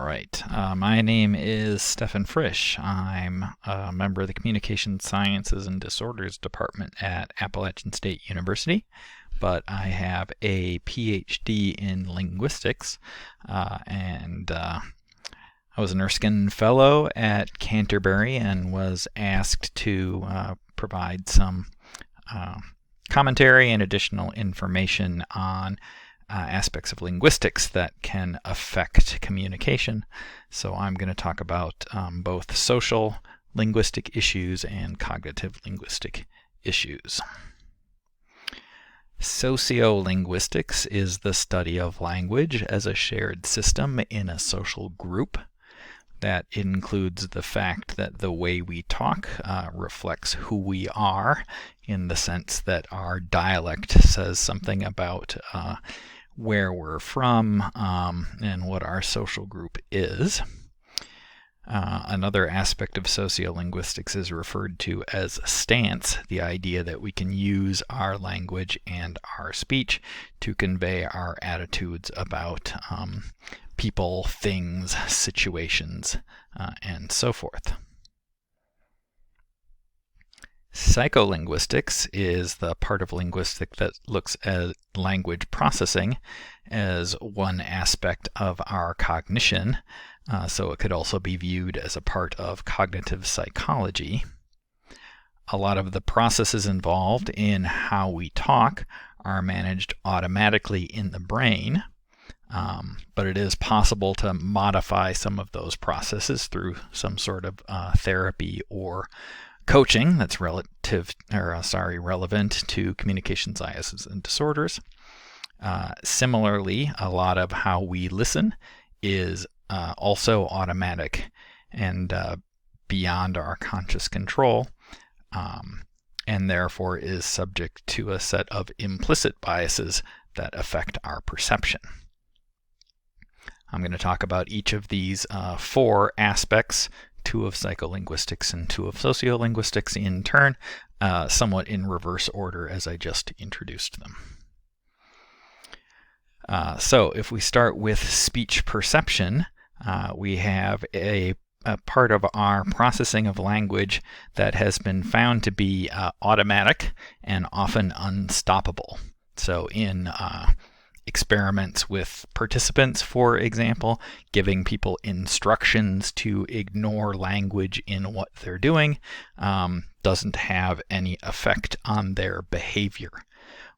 right. My name is Stefan Frisch. I'm a member of the Communication Sciences and Disorders Department at Appalachian State University, but I have a PhD in linguistics, and I was an Erskine Fellow at Canterbury and was asked to provide some commentary and additional information on aspects of linguistics that can affect communication. So I'm going to talk about both social linguistic issues and cognitive linguistic issues. Sociolinguistics is the study of language as a shared system in a social group. That includes the fact that the way we talk reflects who we are, in the sense that our dialect says something about where we're from and what our social group is. Another aspect of sociolinguistics is referred to as stance, the idea that we can use our language and our speech to convey our attitudes about people, things, situations, and so forth. Psycholinguistics is the part of linguistics that looks at language processing as one aspect of our cognition, so it could also be viewed as a part of cognitive psychology. A lot of the processes involved in how we talk are managed automatically in the brain, but it is possible to modify some of those processes through some sort of therapy or coaching that's relevant to communication sciences and disorders. Similarly, a lot of how we listen is also automatic and beyond our conscious control, and therefore is subject to a set of implicit biases that affect our perception. I'm going to talk about each of these four aspects, two of psycholinguistics and two of sociolinguistics in turn, somewhat in reverse order as I just introduced them. So if we start with speech perception, we have a part of our processing of language that has been found to be automatic and often unstoppable. So in experiments with participants, for example, giving people instructions to ignore language in what they're doing doesn't have any effect on their behavior.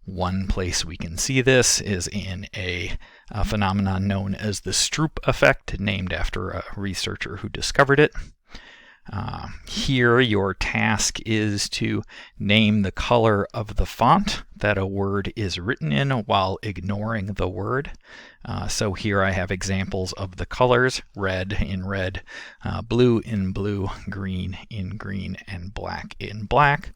One place we can see this is in a phenomenon known as the Stroop effect, named after a researcher who discovered it. Here, your task is to name the color of the font that a word is written in while ignoring the word. So here I have examples of the colors: red in red, blue in blue, green in green, and black in black.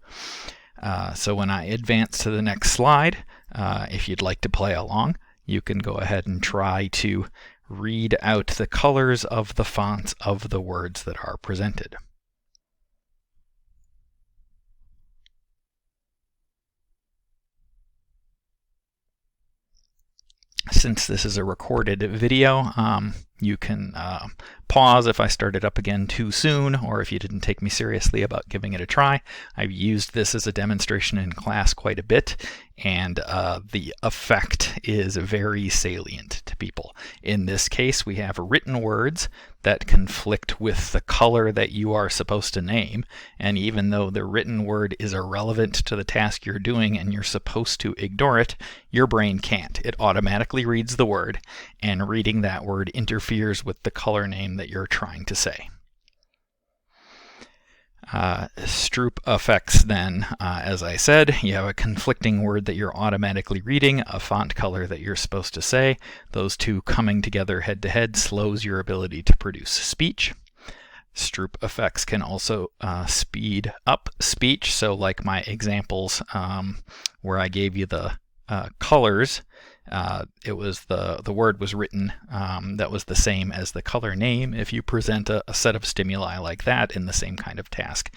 So when I advance to the next slide, if you'd like to play along, you can go ahead and try to read out the colors of the fonts of the words that are presented. Since this is a recorded video, you can pause if I start it up again too soon, or if you didn't take me seriously about giving it a try. I've used this as a demonstration in class quite a bit, and the effect is very salient to people. In this case, we have written words that conflict with the color that you are supposed to name, and even though the written word is irrelevant to the task you're doing and you're supposed to ignore it, your brain can't. It automatically reads the word, and reading that word interferes with the color name that you're trying to say. Stroop effects then, as I said, you have a conflicting word that you're automatically reading, a font color that you're supposed to say. Those two coming together head to head slows your ability to produce speech. Stroop effects can also speed up speech. So like my examples where I gave you the colors, it was the word was written that was the same as the color name. If you present a set of stimuli like that in the same kind of task,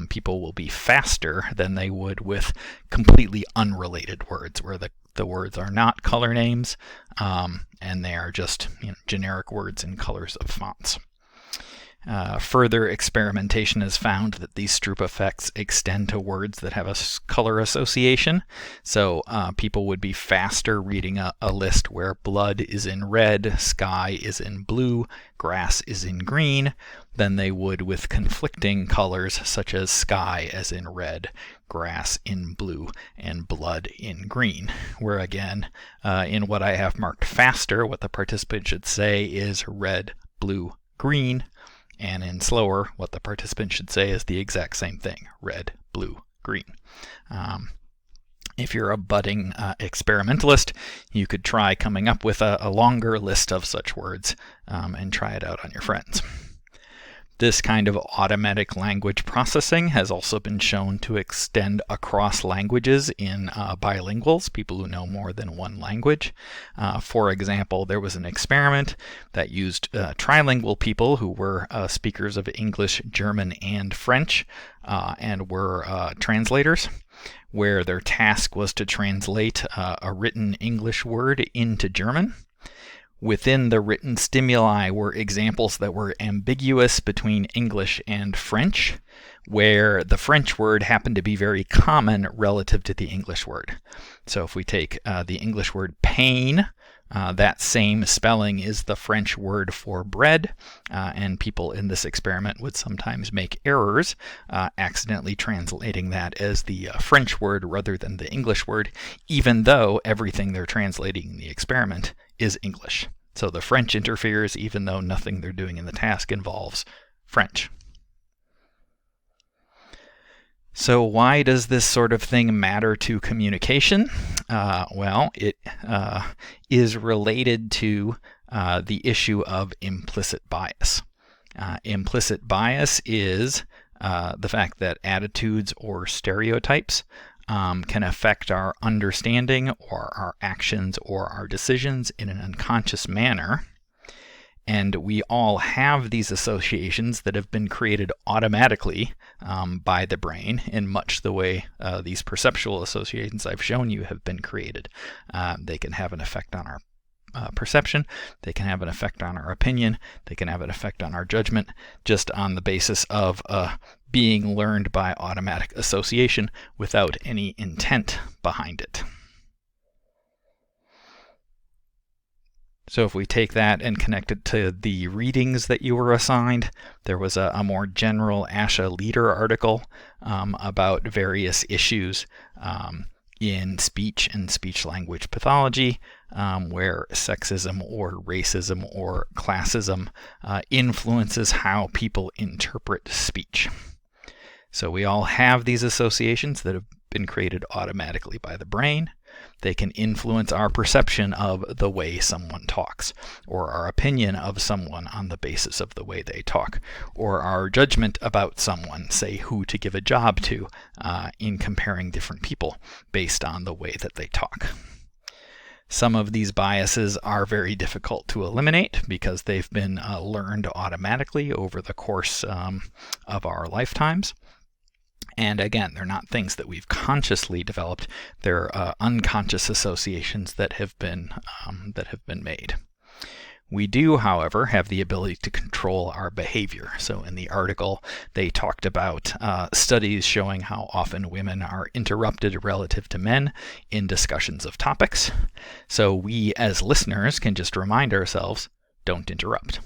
people will be faster than they would with completely unrelated words where the The words are not color names, and they are just generic words in colors of fonts. Further experimentation has found that these Stroop effects extend to words that have a color association. So people would be faster reading a list where blood is in red, sky is in blue, grass is in green, than they would with conflicting colors such as sky as in red, grass in blue, and blood in green. Where again, in what I have marked faster, what the participant should say is red, blue, green. And in slower, what the participant should say is the exact same thing, red, blue, green. If you're a budding experimentalist, you could try coming up with a longer list of such words and try it out on your friends. This kind of automatic language processing has also been shown to extend across languages in bilinguals, people who know more than one language. For example, there was an experiment that used trilingual people who were speakers of English, German, and French, and were translators, where their task was to translate a written English word into German. Within the written stimuli were examples that were ambiguous between English and French, where the French word happened to be very common relative to the English word. So if we take the English word pain, that same spelling is the French word for bread, and people in this experiment would sometimes make errors, accidentally translating that as the French word rather than the English word, even though everything they're translating in the experiment is English. So the French interferes even though nothing they're doing in the task involves French. So why does this sort of thing matter to communication? Well, it is related to the issue of implicit bias. Implicit bias is the fact that attitudes or stereotypes can affect our understanding or our actions or our decisions in an unconscious manner. And we all have these associations that have been created automatically by the brain in much the way these perceptual associations I've shown you have been created. They can have an effect on our perception, they can have an effect on our opinion, they can have an effect on our judgment, just on the basis of being learned by automatic association without any intent behind it. So if we take that and connect it to the readings that you were assigned, there was a more general ASHA Leader article about various issues in speech and speech-language pathology, where sexism or racism or classism influences how people interpret speech. So we all have these associations that have been created automatically by the brain. They can influence our perception of the way someone talks, or our opinion of someone on the basis of the way they talk, or our judgment about someone, say who to give a job to, in comparing different people based on the way that they talk. Some of these biases are very difficult to eliminate because they've been learned automatically over the course of our lifetimes. And again, they're not things that we've consciously developed. They're unconscious associations that have been made. We do, however, have the ability to control our behavior. So in the article, they talked about studies showing how often women are interrupted relative to men in discussions of topics. So we as listeners can just remind ourselves, don't interrupt.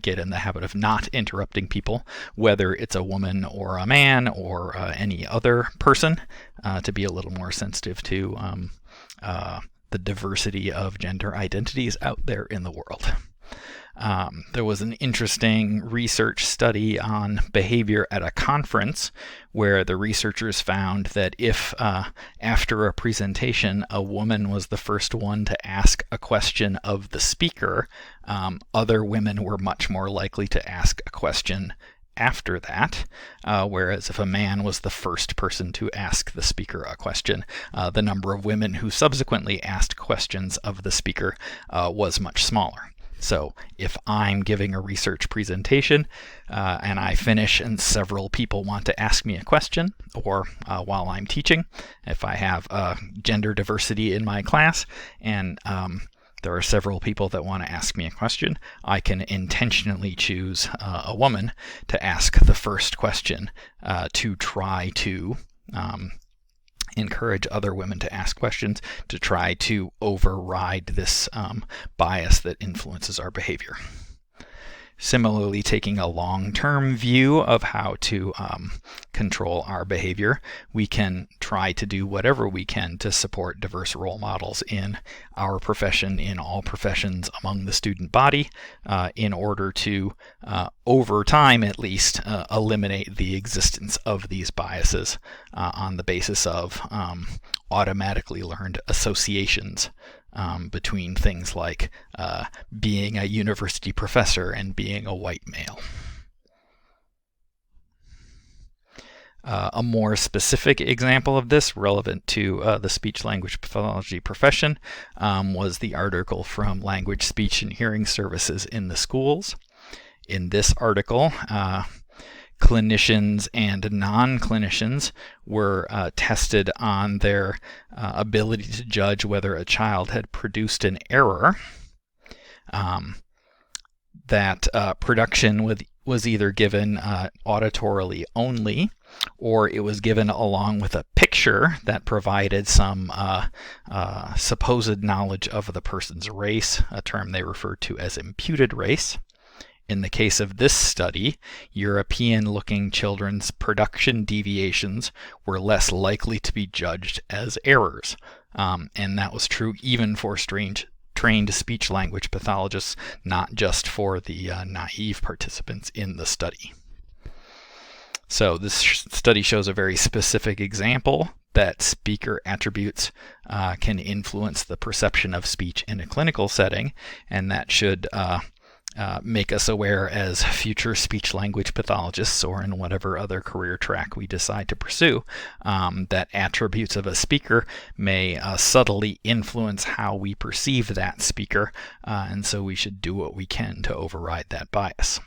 Get in the habit of not interrupting people, whether it's a woman or a man or any other person, to be a little more sensitive to the diversity of gender identities out there in the world. There was an interesting research study on behavior at a conference where the researchers found that if after a presentation a woman was the first one to ask a question of the speaker, other women were much more likely to ask a question after that, whereas if a man was the first person to ask the speaker a question, the number of women who subsequently asked questions of the speaker was much smaller. So if I'm giving a research presentation and I finish and several people want to ask me a question, or while I'm teaching, if I have gender diversity in my class and there are several people that want to ask me a question, I can intentionally choose a woman to ask the first question to try to encourage other women to ask questions, to try to override this bias that influences our behavior. Similarly, taking a long-term view of how to control our behavior, we can try to do whatever we can to support diverse role models in our profession, in all professions, among the student body, in order to, over time at least, eliminate the existence of these biases on the basis of automatically learned associations between things like being a university professor and being a white male. A more specific example of this, relevant to the speech-language pathology profession, was the article from Language, Speech, and Hearing Services in the Schools. In this article, clinicians and non-clinicians were tested on their ability to judge whether a child had produced an error. That production was either given auditorily only, or it was given along with a picture that provided some supposed knowledge of the person's race, a term they referred to as imputed race. In the case of this study, European-looking children's production deviations were less likely to be judged as errors. And that was true even for trained speech-language pathologists, not just for the naive participants in the study. So this study shows a very specific example that speaker attributes can influence the perception of speech in a clinical setting, and that should make us aware as future speech-language pathologists, or in whatever other career track we decide to pursue, that attributes of a speaker may subtly influence how we perceive that speaker, and so we should do what we can to override that bias.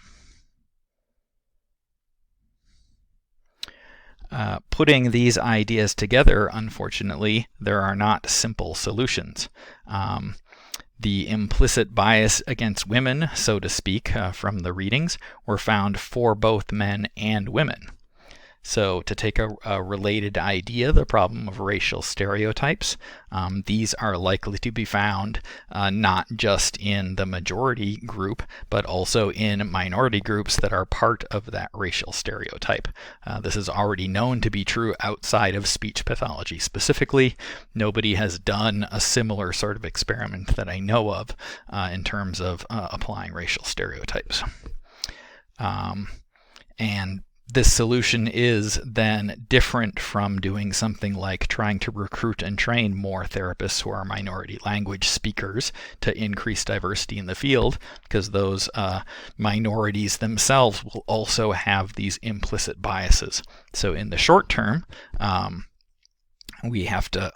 Putting these ideas together, unfortunately, there are not simple solutions. The implicit bias against women, so to speak, from the readings, were found for both men and women. So to take a related idea, the problem of racial stereotypes, these are likely to be found not just in the majority group, but also in minority groups that are part of that racial stereotype. This is already known to be true outside of speech pathology specifically. Nobody has done a similar sort of experiment that I know of in terms of applying racial stereotypes. And this solution is then different from doing something like trying to recruit and train more therapists who are minority language speakers to increase diversity in the field, because those minorities themselves will also have these implicit biases. So in the short term, we have to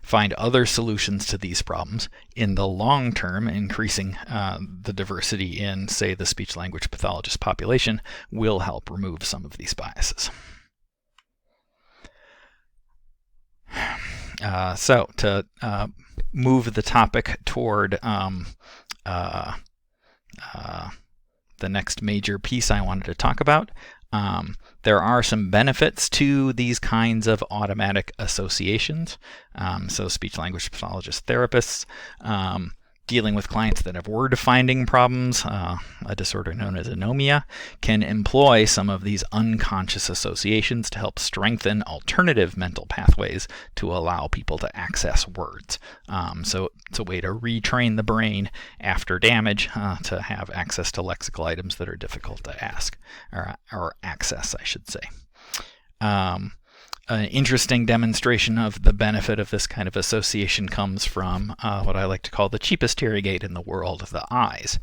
find other solutions to these problems. In the long term, increasing the diversity in, say, the speech-language pathologist population will help remove some of these biases. So to move the topic toward the next major piece I wanted to talk about, there are some benefits to these kinds of automatic associations. So speech-language pathologist therapists dealing with clients that have word-finding problems, a disorder known as anomia, can employ some of these unconscious associations to help strengthen alternative mental pathways to allow people to access words. So it's a way to retrain the brain after damage to have access to lexical items that are difficult to ask, or access, I should say. An interesting demonstration of the benefit of this kind of association comes from what I like to call the cheapest hearing aid in the world, the eyes.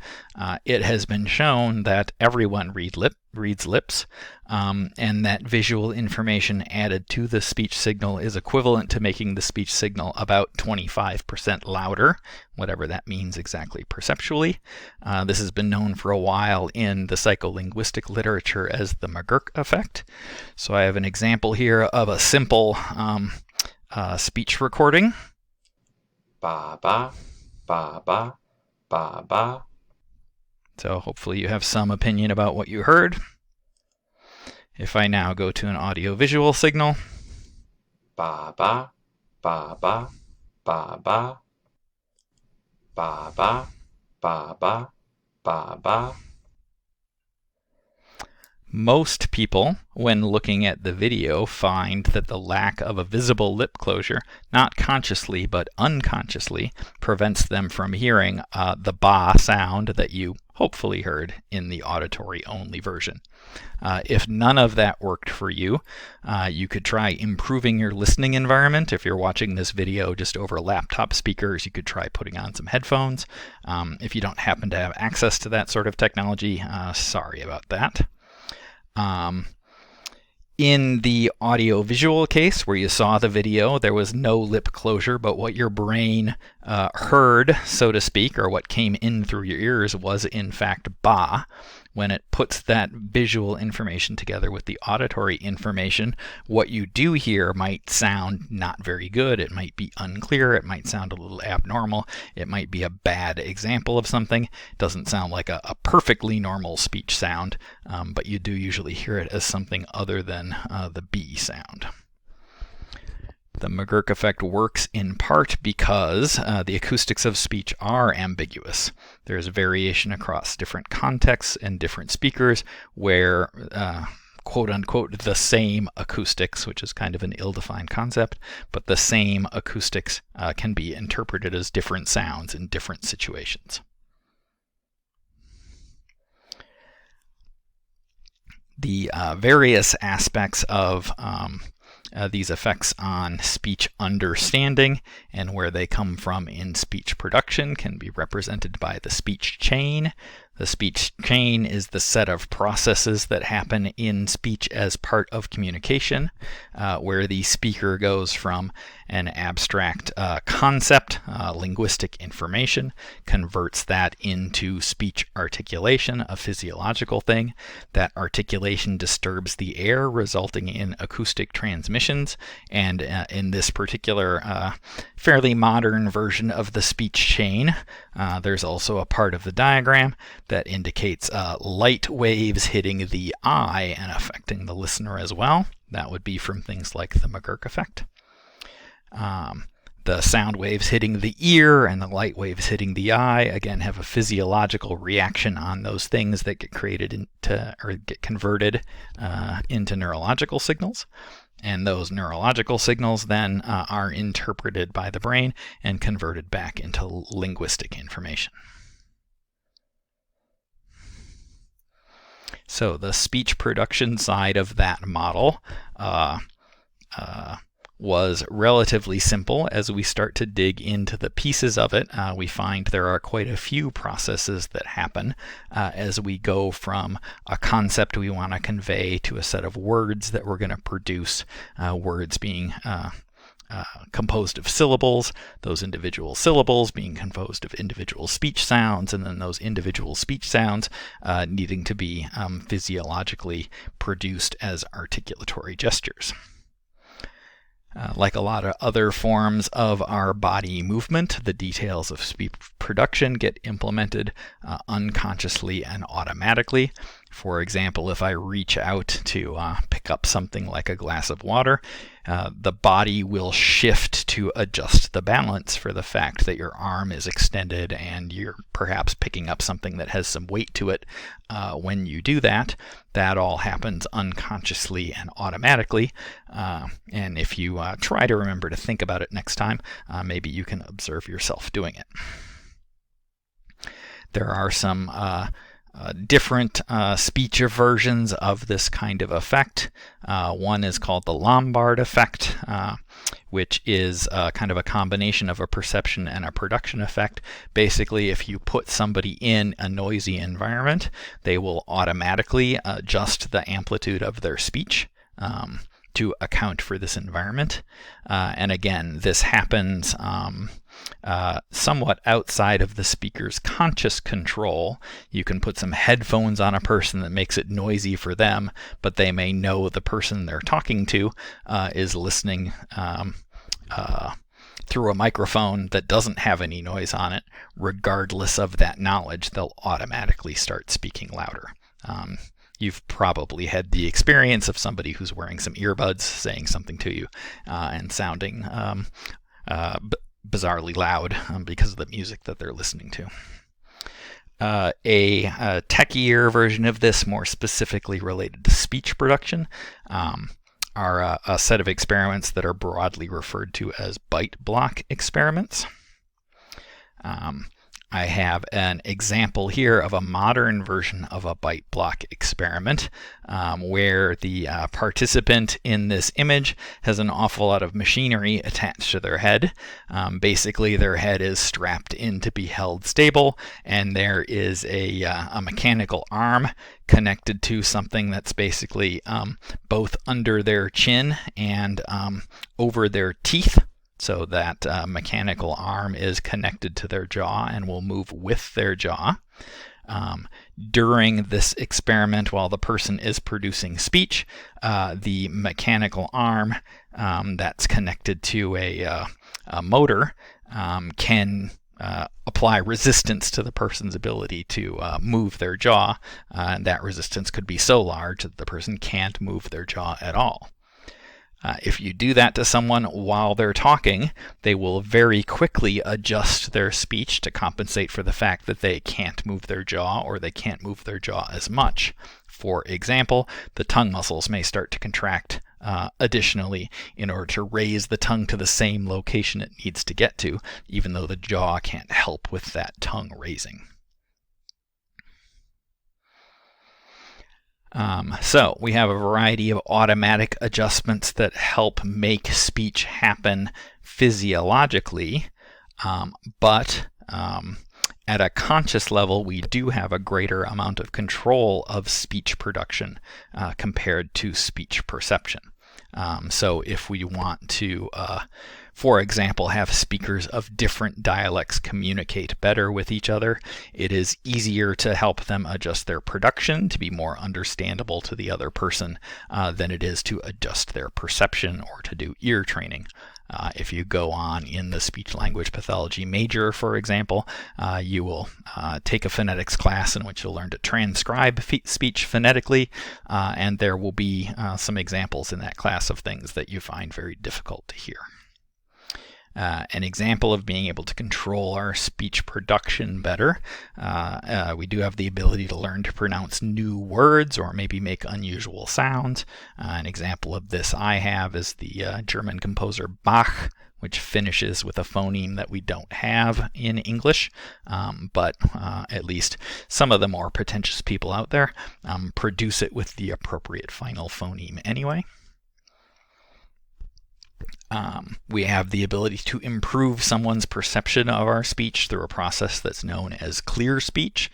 It has been shown that everyone reads reads lips, and that visual information added to the speech signal is equivalent to making the speech signal about 25% louder, whatever that means exactly perceptually. This has been known for a while in the psycholinguistic literature as the McGurk effect. So I have an example here of a simple speech recording. Ba ba, ba ba, ba ba. So hopefully you have some opinion about what you heard. If I now go to an audio-visual signal, Ba ba, ba ba, ba ba. Ba ba, ba ba, ba ba. most people, when looking at the video, find that the lack of a visible lip closure, not consciously but unconsciously, prevents them from hearing the ba sound that you hopefully heard in the auditory-only version. If none of that worked for you, you could try improving your listening environment. If you're watching this video just over laptop speakers, you could try putting on some headphones. If you don't happen to have access to that sort of technology, sorry about that. In the audio-visual case where you saw the video, there was no lip closure, but what your brain heard, so to speak, or what came in through your ears was in fact ba. When it puts that visual information together with the auditory information, what you do hear might sound not very good. It might be unclear. It might sound a little abnormal. It might be a bad example of something. It doesn't sound like a perfectly normal speech sound, but you do usually hear it as something other than the B sound. The McGurk effect works in part because the acoustics of speech are ambiguous. There's variation across different contexts and different speakers where quote-unquote the same acoustics, which is kind of an ill-defined concept, but the same acoustics can be interpreted as different sounds in different situations. The various aspects of these effects on speech understanding and where they come from in speech production can be represented by the speech chain. The speech chain is the set of processes that happen in speech as part of communication, where the speaker goes from an abstract concept, linguistic information, converts that into speech articulation, a physiological thing. That articulation disturbs the air, resulting in acoustic transmissions, and in this particular fairly modern version of the speech chain, there's also a part of the diagram that indicates light waves hitting the eye and affecting the listener as well. That would be from things like the McGurk effect. The sound waves hitting the ear and the light waves hitting the eye, again, have a physiological reaction on those things that get created into, or get converted into neurological signals. And those neurological signals then are interpreted by the brain and converted back into linguistic information. So the speech production side of that model was relatively simple. As we start to dig into the pieces of it, we find there are quite a few processes that happen as we go from a concept we want to convey to a set of words that we're going to produce, words being composed of syllables, those individual syllables being composed of individual speech sounds, and then those individual speech sounds needing to be physiologically produced as articulatory gestures. Like a lot of other forms of our body movement, the details of speech production get implemented unconsciously and automatically. For example, if I reach out to pick up something like a glass of water, the body will shift to adjust the balance for the fact that your arm is extended and you're perhaps picking up something that has some weight to it. When you do that, that all happens unconsciously and automatically. And if you try to remember to think about it next time, maybe you can observe yourself doing it. There are some different speech versions of this kind of effect. One is called the Lombard effect, which is kind of a combination of a perception and a production effect. Basically, if you put somebody in a noisy environment, they will automatically adjust the amplitude of their speech to account for this environment. And again, this happens somewhat outside of the speaker's conscious control. You can put some headphones on a person that makes it noisy for them, but they may know the person they're talking to is listening through a microphone that doesn't have any noise on it. Regardless of that knowledge, they'll automatically start speaking louder. You've probably had the experience of somebody who's wearing some earbuds saying something to you and sounding bizarrely loud because of the music that they're listening to. A techier version of this, more specifically related to speech production, are a set of experiments that are broadly referred to as bite block experiments. I have an example here of a modern version of a bite block experiment where the participant in this image has an awful lot of machinery attached to their head. Basically, their head is strapped in to be held stable, and there is a mechanical arm connected to something that's basically both under their chin and over their teeth. So that mechanical arm is connected to their jaw and will move with their jaw. During this experiment, while the person is producing speech, the mechanical arm that's connected to a motor can apply resistance to the person's ability to move their jaw. And that resistance could be so large that the person can't move their jaw at all. If you do that to someone while they're talking, they will very quickly adjust their speech to compensate for the fact that they can't move their jaw, or they can't move their jaw as much. For example, the tongue muscles may start to contract additionally in order to raise the tongue to the same location it needs to get to, even though the jaw can't help with that tongue raising. So we have a variety of automatic adjustments that help make speech happen physiologically, but at a conscious level, we do have a greater amount of control of speech production compared to speech perception. So if we want to, for example, have speakers of different dialects communicate better with each other, it is easier to help them adjust their production to be more understandable to the other person than it is to adjust their perception or to do ear training. If you go on in the speech language pathology major, for example, you will take a phonetics class in which you'll learn to transcribe speech phonetically, and there will be some examples in that class of things that you find very difficult to hear. An example of being able to control our speech production better, we do have the ability to learn to pronounce new words or maybe make unusual sounds. An example of this I have is the German composer Bach, which finishes with a phoneme that we don't have in English, but at least some of the more pretentious people out there produce it with the appropriate final phoneme anyway. We have the ability to improve someone's perception of our speech through a process that's known as clear speech.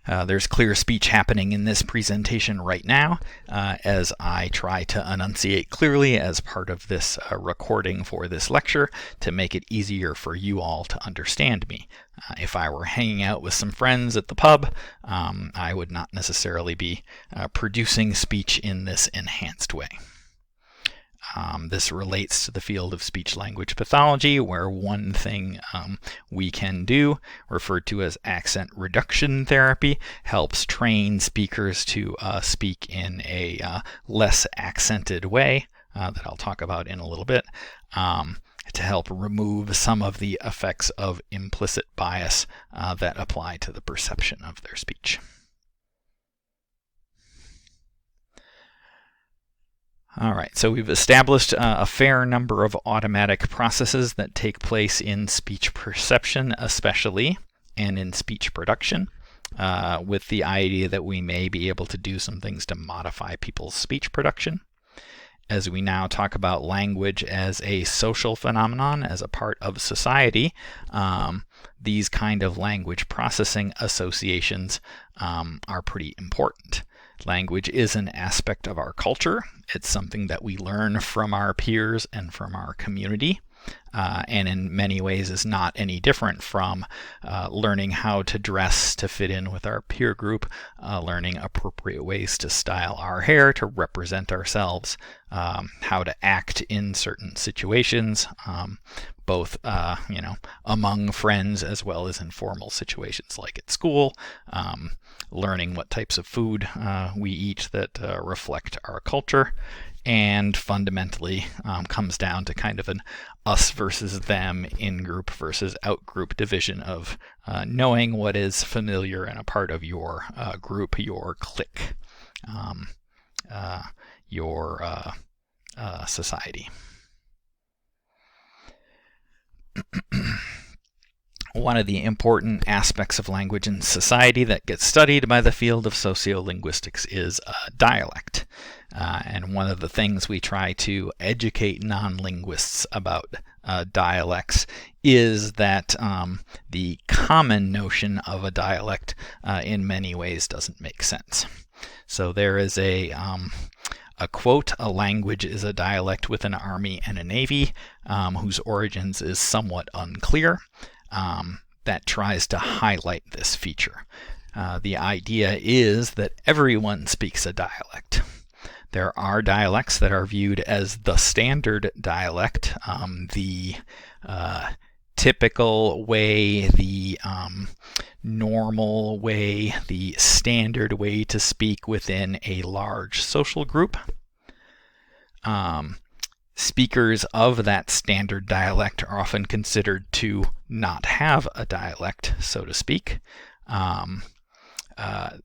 There's clear speech happening in this presentation right now as I try to enunciate clearly as part of this recording for this lecture to make it easier for you all to understand me. If I were hanging out with some friends at the pub, I would not necessarily be producing speech in this enhanced way. This relates to the field of speech-language pathology, where one thing we can do, referred to as accent reduction therapy, helps train speakers to speak in a less accented way that I'll talk about in a little bit, to help remove some of the effects of implicit bias that apply to the perception of their speech. All right, so we've established a fair number of automatic processes that take place in speech perception especially, and in speech production. with the idea that we may be able to do some things to modify people's speech production. As we now talk about language as a social phenomenon, as a part of society, these kind of language processing associations are pretty important. Language is an aspect of our culture. It's something that we learn from our peers and from our community. And in many ways is not any different from learning how to dress to fit in with our peer group, learning appropriate ways to style our hair to represent ourselves, how to act in certain situations, both among friends as well as in formal situations like at school, learning what types of food we eat that reflect our culture. And fundamentally comes down to kind of an us versus them, in-group versus out-group division of knowing what is familiar and a part of your group, your clique, your society. One of the important aspects of language in society that gets studied by the field of sociolinguistics is dialect. And one of the things we try to educate non-linguists about dialects is that the common notion of a dialect in many ways doesn't make sense. So there is a quote, "A language is a dialect with an army and a navy," whose origins is somewhat unclear. That tries to highlight this feature. The idea is that everyone speaks a dialect. There are dialects that are viewed as the standard dialect, the typical way, the normal way, the standard way to speak within a large social group. Speakers of that standard dialect are often considered to not have a dialect, so to speak.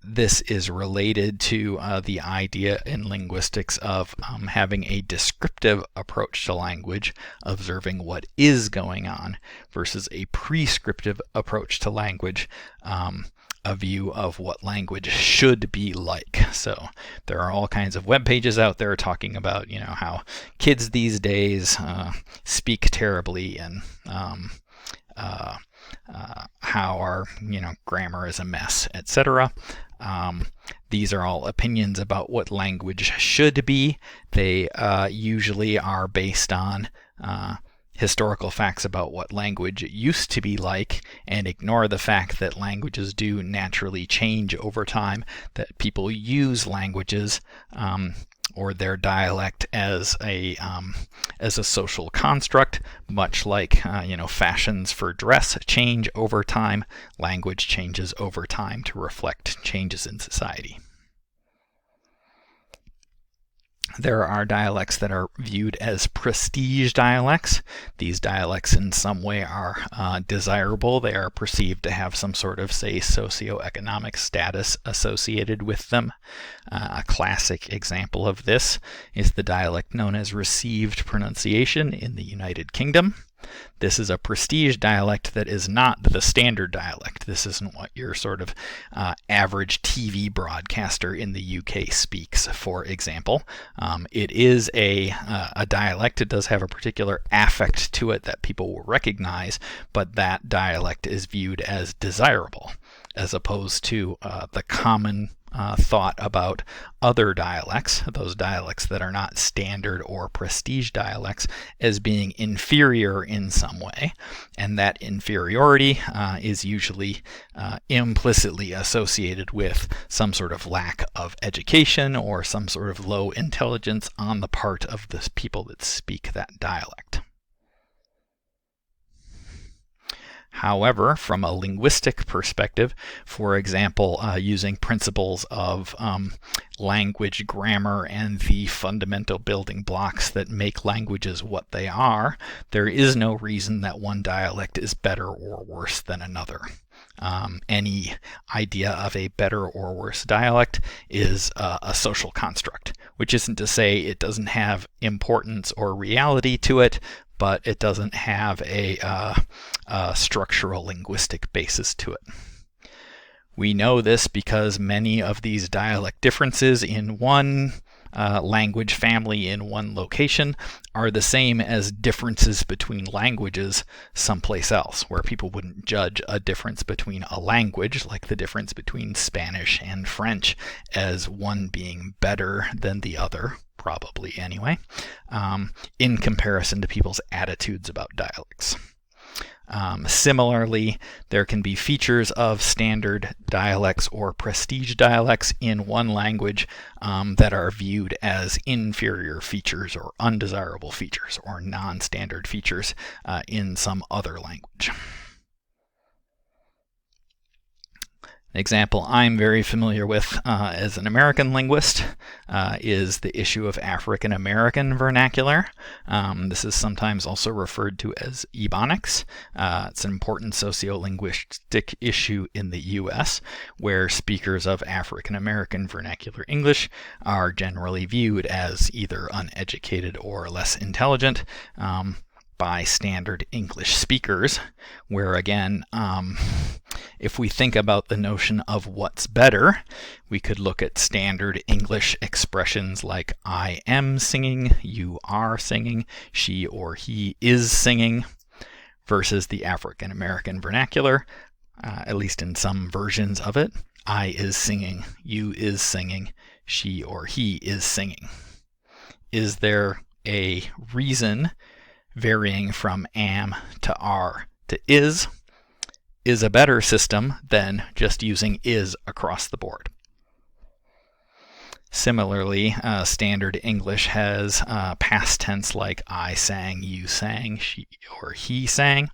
This is related to the idea in linguistics of having a descriptive approach to language, observing what is going on, versus a prescriptive approach to language, a view of what language should be like. So there are all kinds of web pages out there talking about, how kids these days speak terribly and how our grammar is a mess, etc. These are all opinions about what language should be. They usually are based on historical facts about what language used to be like, and ignore the fact that languages do naturally change over time, that people use languages or their dialect as a social construct, much like fashions for dress change over time. Language changes over time to reflect changes in society. There are dialects that are viewed as prestige dialects. These dialects in some way are desirable. They are perceived to have some sort of, say, socioeconomic status associated with them. A classic example of this is the dialect known as received pronunciation in the United Kingdom. This is a prestige dialect that is not the standard dialect. This isn't what your sort of average TV broadcaster in the UK speaks, for example. It is a dialect. It does have a particular affect to it that people will recognize, but that dialect is viewed as desirable, as opposed to the common thought about other dialects, those dialects that are not standard or prestige dialects, as being inferior in some way. And that inferiority is usually implicitly associated with some sort of lack of education or some sort of low intelligence on the part of the people that speak that dialect. However, from a linguistic perspective, for example, using principles of language grammar and the fundamental building blocks that make languages what they are, there is no reason that one dialect is better or worse than another. Any idea of a better or worse dialect is a social construct, which isn't to say it doesn't have importance or reality to it, but it doesn't have a structural linguistic basis to it. We know this because many of these dialect differences in one language family in one location are the same as differences between languages someplace else, where people wouldn't judge a difference between a language, like the difference between Spanish and French, as one being better than the other, probably anyway, in comparison to people's attitudes about dialects. Similarly, there can be features of standard dialects or prestige dialects in one language that are viewed as inferior features or undesirable features or non-standard features in some other language. An example I'm very familiar with as an American linguist is the issue of African American vernacular. This is sometimes also referred to as Ebonics. It's an important sociolinguistic issue in the US, where speakers of African American vernacular English are generally viewed as either uneducated or less intelligent by standard English speakers, where again, if we think about the notion of what's better, we could look at standard English expressions like I am singing, you are singing, she or he is singing, versus the African American vernacular, at least in some versions of it. I is singing, you is singing, she or he is singing. Is there a reason varying from am to are to is a better system than just using is across the board? Similarly, standard English has past tense like I sang, you sang, she or he sang.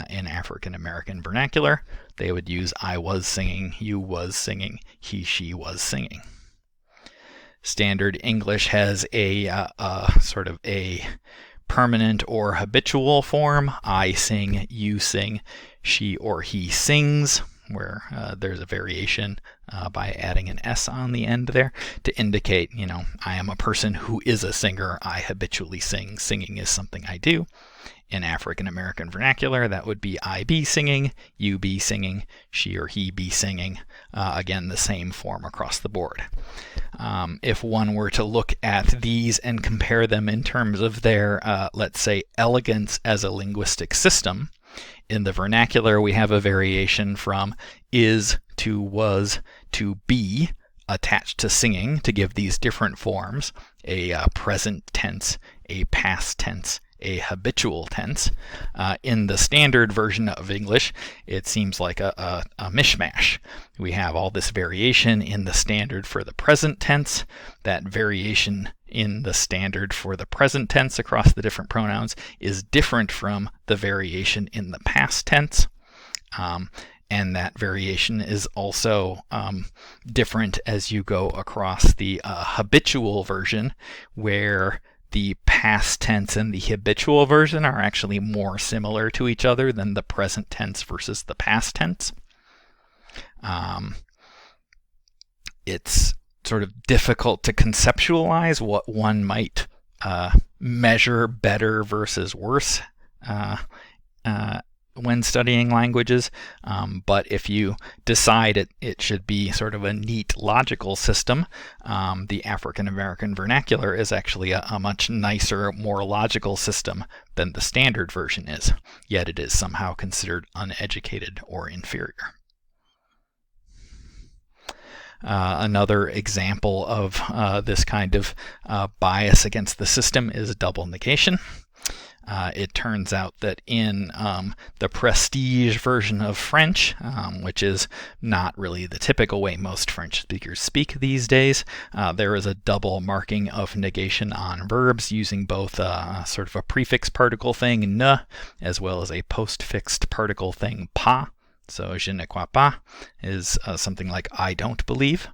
In African American vernacular, they would use I was singing, you was singing, he, she was singing. Standard English has a sort of a permanent or habitual form. I sing, you sing, she or he sings, where there's a variation by adding an S on the end there to indicate, I am a person who is a singer. I habitually sing. Singing is something I do. In African American vernacular, that would be I be singing, you be singing, she or he be singing. Again, the same form across the board. If one were to look at these and compare them in terms of their, let's say, elegance as a linguistic system, in the vernacular we have a variation from is to was to be attached to singing to give these different forms, a present tense, a past tense, a habitual tense. In the standard version of English, it seems like a mishmash. We have all this variation in the standard for the present tense. That variation in the standard for the present tense across the different pronouns is different from the variation in the past tense. And that variation is also different as you go across the habitual version, where the past tense and the habitual version are actually more similar to each other than the present tense versus the past tense. It's sort of difficult to conceptualize what one might measure better versus worse when studying languages, but if you decide it should be sort of a neat logical system, the African American vernacular is actually a much nicer, more logical system than the standard version is, yet it is somehow considered uneducated or inferior. Another example of this kind of bias against the system is double negation. It turns out that in the prestige version of French, which is not really the typical way most French speakers speak these days, there is a double marking of negation on verbs using both sort of a prefix particle thing, ne, as well as a postfixed particle thing, pas. So, je ne crois pas is something like I don't believe.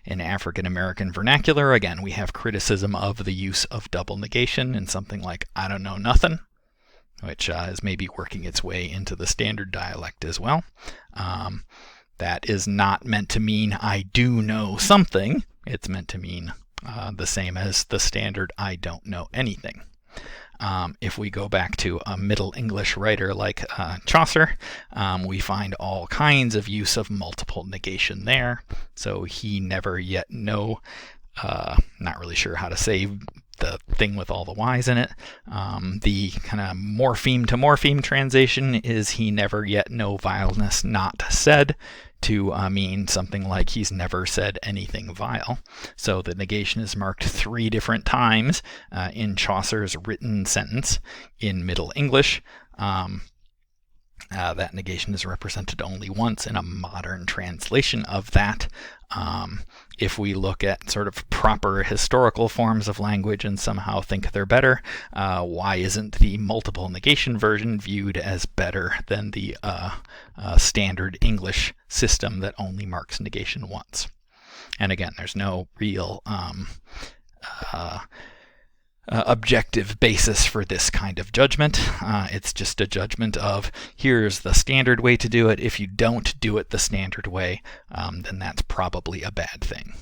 In African American vernacular, again, we have criticism of the use of double negation in something like I don't know nothing, which is maybe working its way into the standard dialect as well. That is not meant to mean I do know something. It's meant to mean the same as the standard I don't know anything. If we go back to a Middle English writer like Chaucer, we find all kinds of use of multiple negation there. So he never yet know, not really sure how to say the thing with all the Y's in it. The kind of morpheme to morpheme translation is he never yet know vileness not said, to mean something like he's never said anything vile. So the negation is marked 3 different times in Chaucer's written sentence in Middle English. That negation is represented only once in a modern translation of that. If we look at sort of proper historical forms of language and somehow think they're better, why isn't the multiple negation version viewed as better than the standard English system that only marks negation once? And again, there's no real objective basis for this kind of judgment. It's just a judgment of, here's the standard way to do it. If you don't do it the standard way, then that's probably a bad thing.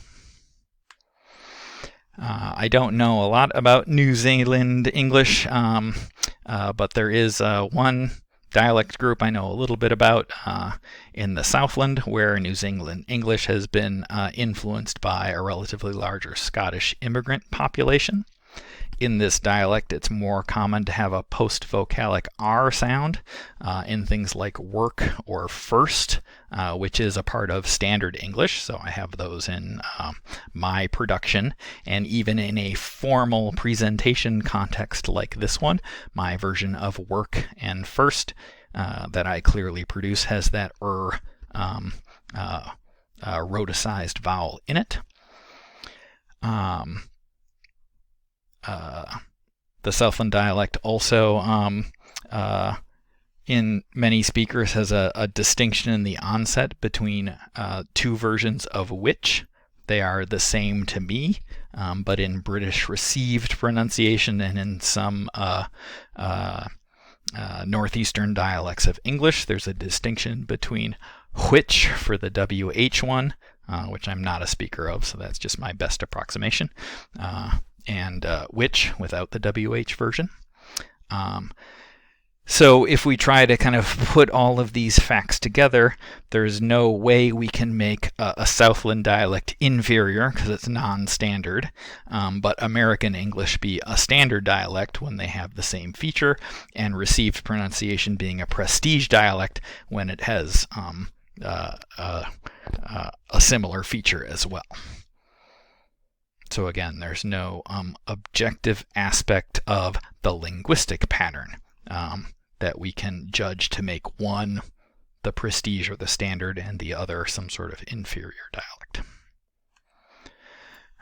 I don't know a lot about New Zealand English, but there is one dialect group I know a little bit about in the Southland, where New Zealand English has been influenced by a relatively larger Scottish immigrant population. In this dialect, it's more common to have a post-vocalic R sound in things like work or first, which is a part of standard English. So I have those in my production. And even in a formal presentation context like this one, my version of work and first that I clearly produce has that rhoticized vowel in it. The Southland dialect also, in many speakers, has a distinction in the onset between 2 versions of which. They are the same to me, but in British received pronunciation and in some northeastern dialects of English, there's a distinction between which for the WH one, which I'm not a speaker of, so that's just my best approximation. And which without the WH version. So if we try to kind of put all of these facts together, there's no way we can make a Southland dialect inferior because it's non-standard, but American English be a standard dialect when they have the same feature, and received pronunciation being a prestige dialect when it has a similar feature as well. So again, there's no objective aspect of the linguistic pattern that we can judge to make one the prestige or the standard and the other some sort of inferior dialect.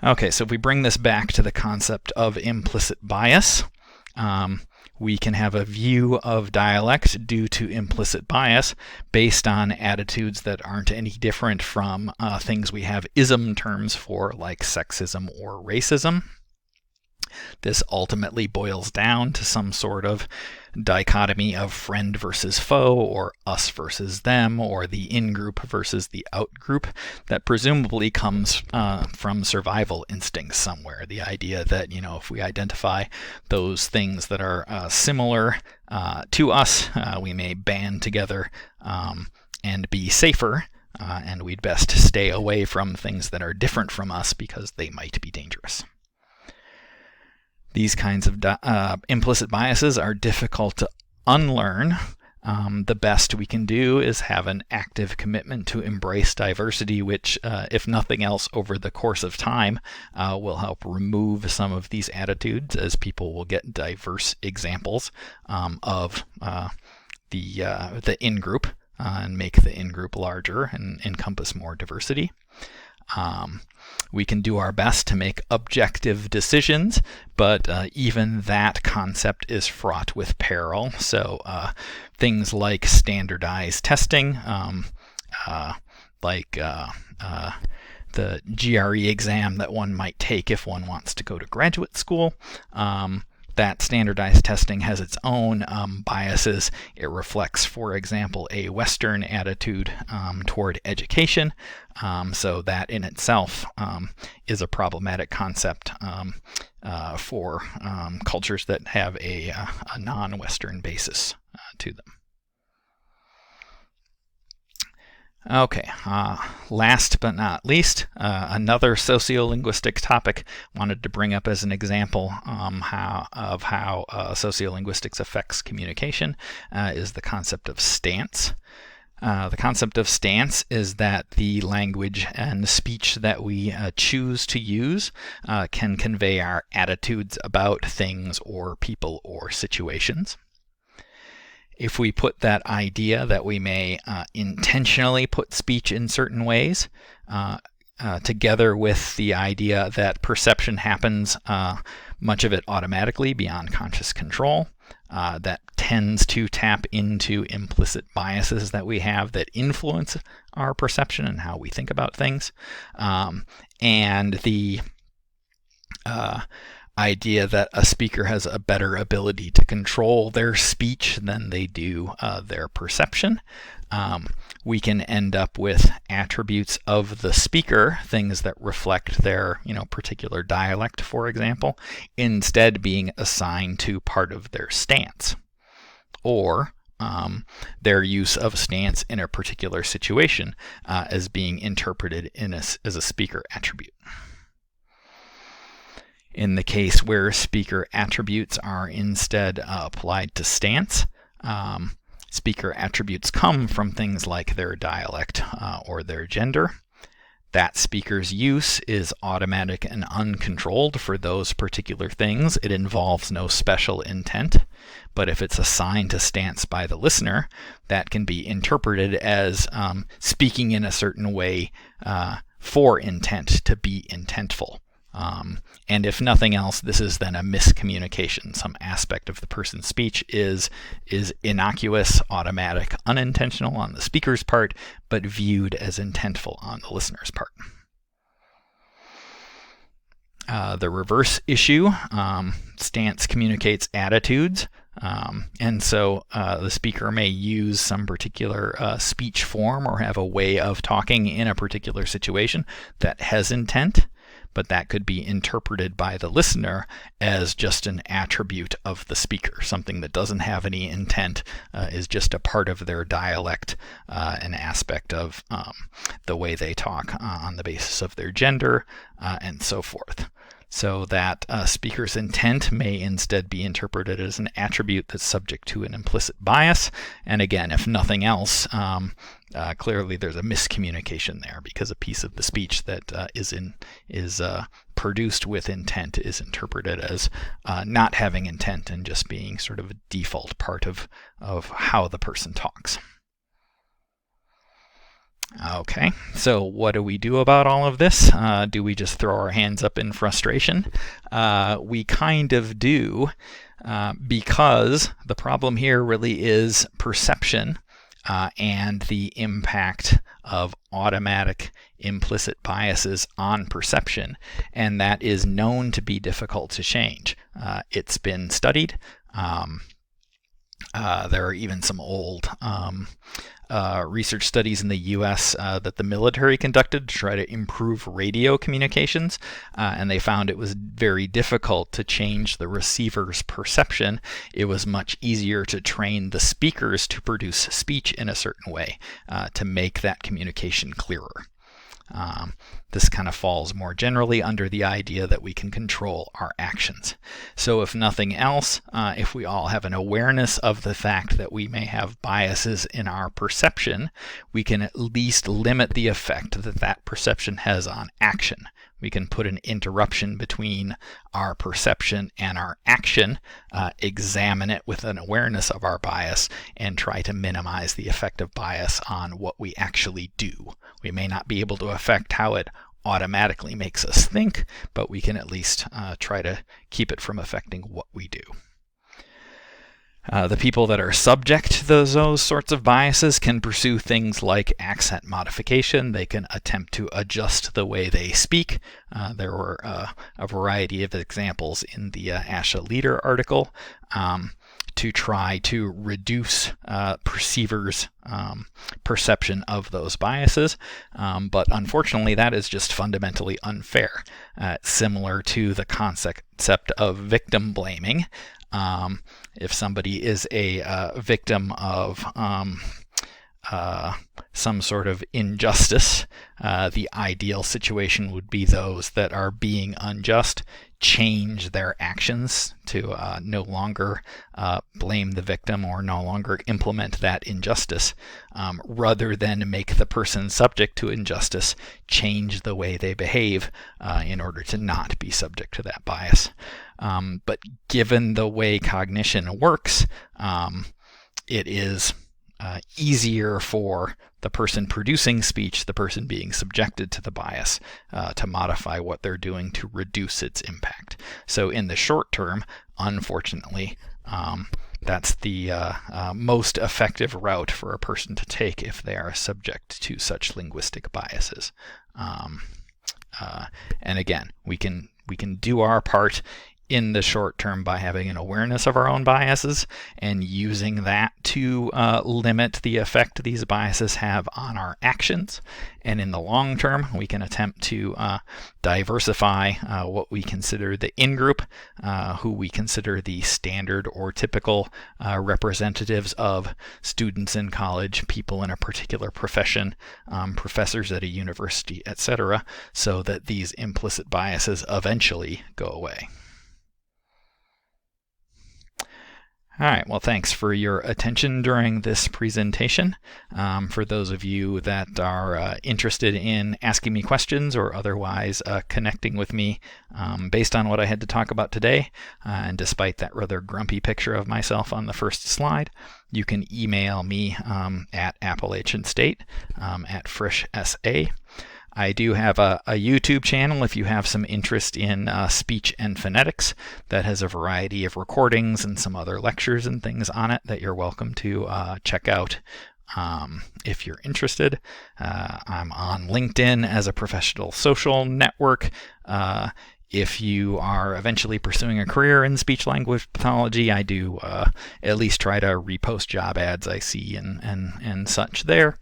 Okay, so if we bring this back to the concept of implicit bias, we can have a view of dialect due to implicit bias based on attitudes that aren't any different from things we have ism terms for, like sexism or racism. This ultimately boils down to some sort of dichotomy of friend versus foe, or us versus them, or the in-group versus the out-group that presumably comes from survival instincts somewhere. The idea that, if we identify those things that are similar to us, we may band together and be safer, and we'd best stay away from things that are different from us because they might be dangerous. These kinds of implicit biases are difficult to unlearn. The best we can do is have an active commitment to embrace diversity, which, if nothing else, over the course of time, will help remove some of these attitudes, as people will get diverse examples of the in-group and make the in-group larger and encompass more diversity. We can do our best to make objective decisions, but even that concept is fraught with peril. So things like standardized testing, like the GRE exam that one might take if one wants to go to graduate school, That standardized testing has its own biases. It reflects, for example, a Western attitude toward education, so that in itself is a problematic concept for cultures that have a non-Western basis to them. Okay, last but not least, another sociolinguistic topic wanted to bring up as an example of how sociolinguistics affects communication is the concept of stance. The concept of stance is that the language and speech that we choose to use can convey our attitudes about things or people or situations. If we put that idea that we may intentionally put speech in certain ways together with the idea that perception happens, much of it automatically beyond conscious control, that tends to tap into implicit biases that we have that influence our perception and how we think about things, and the idea that a speaker has a better ability to control their speech than they do their perception, we can end up with attributes of the speaker, things that reflect their particular dialect, for example, instead being assigned to part of their stance, or their use of stance in a particular situation as being interpreted as a speaker attribute. In the case where speaker attributes are instead applied to stance, speaker attributes come from things like their dialect or their gender. That speaker's use is automatic and uncontrolled for those particular things. It involves no special intent. But if it's assigned to stance by the listener, that can be interpreted as speaking in a certain way for intent, to be intentful. And if nothing else, this is then a miscommunication. Some aspect of the person's speech is innocuous, automatic, unintentional on the speaker's part, but viewed as intentful on the listener's part. The reverse issue, stance communicates attitudes. And so the speaker may use some particular speech form or have a way of talking in a particular situation that has intent, but that could be interpreted by the listener as just an attribute of the speaker. Something that doesn't have any intent is just a part of their dialect, an aspect of the way they talk on the basis of their gender, and so forth. So that speaker's intent may instead be interpreted as an attribute that's subject to an implicit bias. And again, if nothing else, clearly there's a miscommunication there, because a piece of the speech that is produced with intent is interpreted as not having intent and just being sort of a default part of how the person talks. Okay, so what do we do about all of this? Do we just throw our hands up in frustration? We kind of do, because the problem here really is perception and the impact of automatic implicit biases on perception, and that is known to be difficult to change. It's been studied. There are even some old research studies in the U.S. That the military conducted to try to improve radio communications, and they found it was very difficult to change the receiver's perception. It was much easier to train the speakers to produce speech in a certain way to make that communication clearer. This kind of falls more generally under the idea that we can control our actions. So if nothing else, if we all have an awareness of the fact that we may have biases in our perception, we can at least limit the effect that that perception has on action. We can put an interruption between our perception and our action, examine it with an awareness of our bias, and try to minimize the effect of bias on what we actually do. We may not be able to affect how it automatically makes us think, but we can at least try to keep it from affecting what we do. The people that are subject to those sorts of biases can pursue things like accent modification. They can attempt to adjust the way they speak. There were a variety of examples in the Asha Leader article to try to reduce perceivers' perception of those biases. But unfortunately, that is just fundamentally unfair. Similar to the concept of victim blaming. If somebody is a victim of some sort of injustice, the ideal situation would be those that are being unjust change their actions to no longer blame the victim or no longer implement that injustice, rather than make the person subject to injustice change the way they behave in order to not be subject to that bias. But given the way cognition works, it is easier for the person producing speech, the person being subjected to the bias, to modify what they're doing to reduce its impact. So in the short term, unfortunately, that's the most effective route for a person to take if they are subject to such linguistic biases. And again, we can do our part in the short term by having an awareness of our own biases and using that to limit the effect these biases have on our actions. And in the long term, we can attempt to diversify what we consider the in-group, who we consider the standard or typical representatives of students in college, people in a particular profession, professors at a university, etc., so that these implicit biases eventually go away. All right, well, thanks for your attention during this presentation. For those of you that are interested in asking me questions or otherwise connecting with me based on what I had to talk about today, and despite that rather grumpy picture of myself on the first slide, you can email me at Appalachian State at FrishSA. I do have a YouTube channel if you have some interest in speech and phonetics that has a variety of recordings and some other lectures and things on it that you're welcome to check out if you're interested. I'm on LinkedIn as a professional social network. If you are eventually pursuing a career in speech-language pathology, I do at least try to repost job ads I see and such there.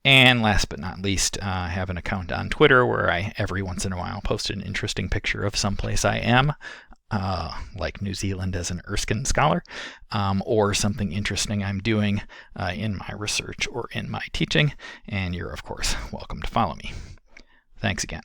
And last but not least, I have an account on Twitter where I every once in a while post an interesting picture of someplace I am, like New Zealand as an Erskine scholar, or something interesting I'm doing in my research or in my teaching, and you're of course welcome to follow me. Thanks again.